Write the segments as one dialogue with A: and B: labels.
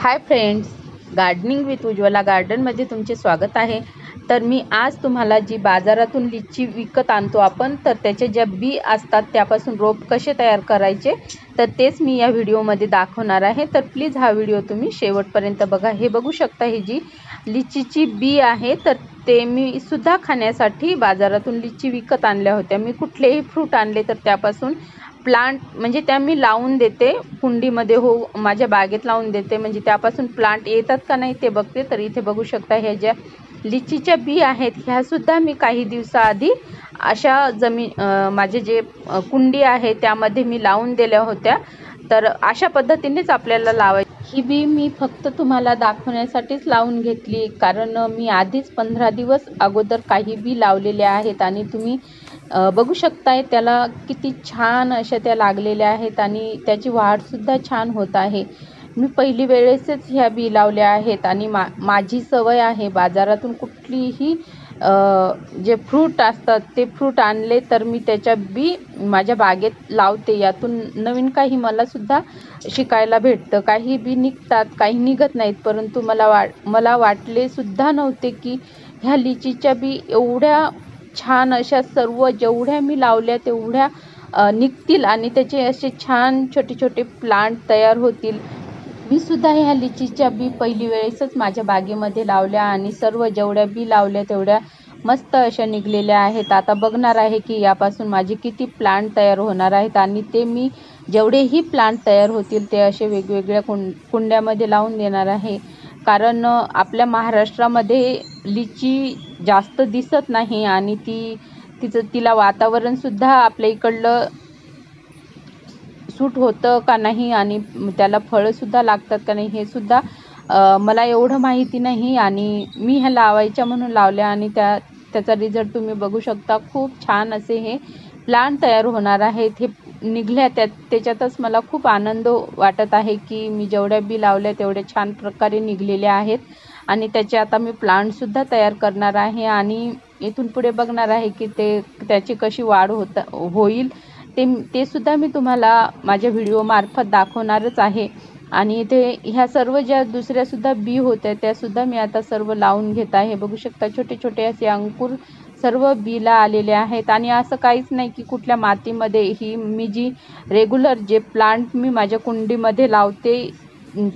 A: Hi friends, gardening with Ujjwala गार्डनमध्ये तुमचे स्वागत आहे। तर मी आज तुम्हाला जी बाजारातून लिची विकत आणतो आपण, तर त्याचे ज्या बी असतात त्यापासून रोप कसे तयार करायचे तर तेच मी या व्हिडिओमध्ये दाखवणार आहे। तर प्लीज हा व्हिडिओ तुम्ही शेवटपर्यंत बघा। हे बघू शकता, ही जी लिचीची बी आहे तर ते मी सुद्धा खाण्यासाठी बाजारातून लिची विकत आणल्या होत्या। मी कुठलेही फ्रूट आणले तर त्यापासून प्लांट म्हणजे त्या मी लावून देते कुंडीमध्ये, हो माझ्या बागेत लावून देते, म्हणजे त्यापासून प्लांट येतात का नाही ते बघते। तर इथे बघू शकता, ह्या ज्या लिचीच्या बी आहेत ह्या सुद्धा मी काही दिवसाआधी अशा माझे जे कुंडी आहे त्यामध्ये मी लावून दिल्या होत्या। तर अशा पद्धतीनेच आपल्याला लावायची। ही बी मी फक्त तुम्हाला दाखवण्यासाठीच लावून घेतली, कारण मी आधीच 15 दिवस अगोदर काही बी लावलेल्या आहेत आणि तुम्ही बघू शकताय त्याला किती छान अशा त्या लागलेल्या आहेत आणि त्याची वाढसुद्धा छान होत आहे। मी पहिली वेळेसच ह्या बी लावल्या आहेत आणि माझी सवय आहे बाजारातून कुठलीही जे फ्रूट असतात ते फ्रूट आणले तर मी त्याच्या बी माझ्या बागेत लावते। यातून नवीन काही मला सुद्धा शिकायला भेटतं। काही बी निघतात, काही निघत नाहीत, परंतु मला वाटले सुद्धा नव्हते की ह्या लिचीच्या बी एवढ्या छान अशा सर्व जेवढ्या मी लावल्या तेवढ्या निघतील आणि त्याचे असे छान छोटे छोटे प्लांट तयार होतील। मी सुद्धा ह्या लिचीच्या बी पहिली वेळेसच माझ्या बागेमध्ये लावल्या आणि सर्व जेवढ्या बी लावल्या तेवढ्या मस्त अशा निघलेल्या आहेत। आता बघणार आहे की यापासून माझे किती प्लांट तयार होणार आहेत आणि ते मी जेवढेही प्लांट तयार होतील ते असे वेगवेगळ्या कुंड्यामध्ये लावून देणार आहे। कारण आपल्या महाराष्ट्रामध्ये लिची जास्त दिसत नाही आणि तिला वातावरणसुद्धा आपल्या इकडलं सूट होतं का नाही आणि त्याला फळंसुद्धा लागतात का नाही हे सुद्धा मला एवढं माहिती नाही। आणि मी ह्या लावायच्या म्हणून लावल्या आणि त्याचा रिझल्ट तुम्ही बघू शकता। खूप छान असे हे प्लांट तयार होणार आहेत। हे निघल्या त्याच्यातच मला खूप आनंद वाटत आहे की मी जेवढ्या बी लावल्या तेवढ्या छान प्रकारे निघलेल्या आहेत आणि त्याचे आता मी प्लांटसुद्धा तयार करणार आहे आणि इथून पुढे बघणार आहे की त्याची कशी वाढ होईल ते सुद्धा मी तुम्हाला माझ्या व्हिडिओमार्फत दाखवणारच आहे। आणि इथे ह्या सर्व ज्या दुसऱ्या सुद्धा बी होत्या त्या सुद्धा मी आता सर्व लावून घेत आहे। बघू शकता छोटे छोटे असे अंकुर सर्व बीला आलेले आहेत आणि असं काहीच नाही की कुठल्या मातीमध्ये, ही मी जी रेग्युलर जे प्लांट मी माझ्या कुंडीमध्ये लावते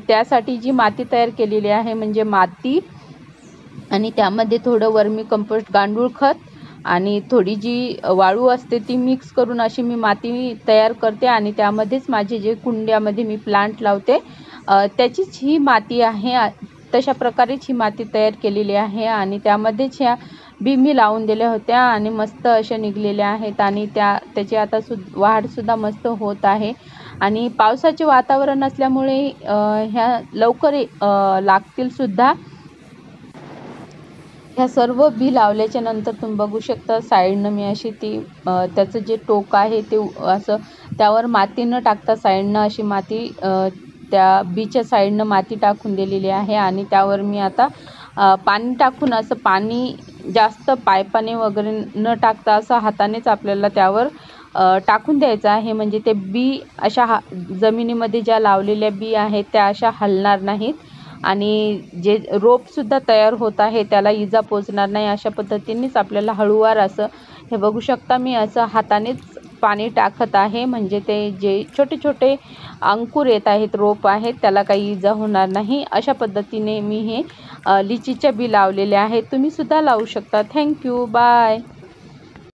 A: त्यासाठी जी माती तयार केलेली आहे म्हणजे माती आणि त्यामध्ये थोडं वर्मी कंपोस्ट गांडूळ खत आणि थोडी जी वाळू असते ती मिक्स करून अशी मी माती तयार करते आणि त्यामध्येच माझे जे कुंड्यामध्ये मी प्लांट लावते त्याचीच ही माती आहे। तशा प्रकारेच ही माती तयार केलेली आहे आणि त्यामध्येच ह्या बी मी लावून दिल्या होत्या आणि मस्त अशा निघलेल्या आहेत आणि त्याची आता वाढसुद्धा मस्त होत आहे। आणि पावसाचे वातावरण असल्यामुळे ह्या लवकर लागतील सुद्धा। ह्या सर्व बी लावल्याच्या नंतर तुम्ही बघू शकता साईडनं मी अशी त्याचं जे टोक आहे ते असं त्यावर माती न टाकता साईडनं अशी माती त्या बीच्या साईडनं माती टाकून दिलेली आहे आणि त्यावर मी आता पाणी टाकून, असं पाणी जास्त पाईपाने वगैरे न टाकता असं हातानेच आपल्याला त्यावर टाकून द्यायचं आहे, म्हणजे ते बी अशा जमिनीमध्ये ज्या लावलेल्या बी आहेत त्या अशा हलणार नाहीत आणि जे रोपसुद्धा तयार होत आहे त्याला इजा पोचणार नाही। अशा पद्धतीनेच आपल्याला हळूवार असं, हे बघू शकता मी असं हातानेच पाणी टाकत आहे, म्हणजे ते जे छोटे छोटे अंकुर येत आहेत, रोप आहेत, त्याला काही इजा होणार नाही। अशा पद्धतीने मी हे लिचीच्या बी लावलेल्या आहेत। तुम्ही सुद्धा लावू शकता। Thank you, bye.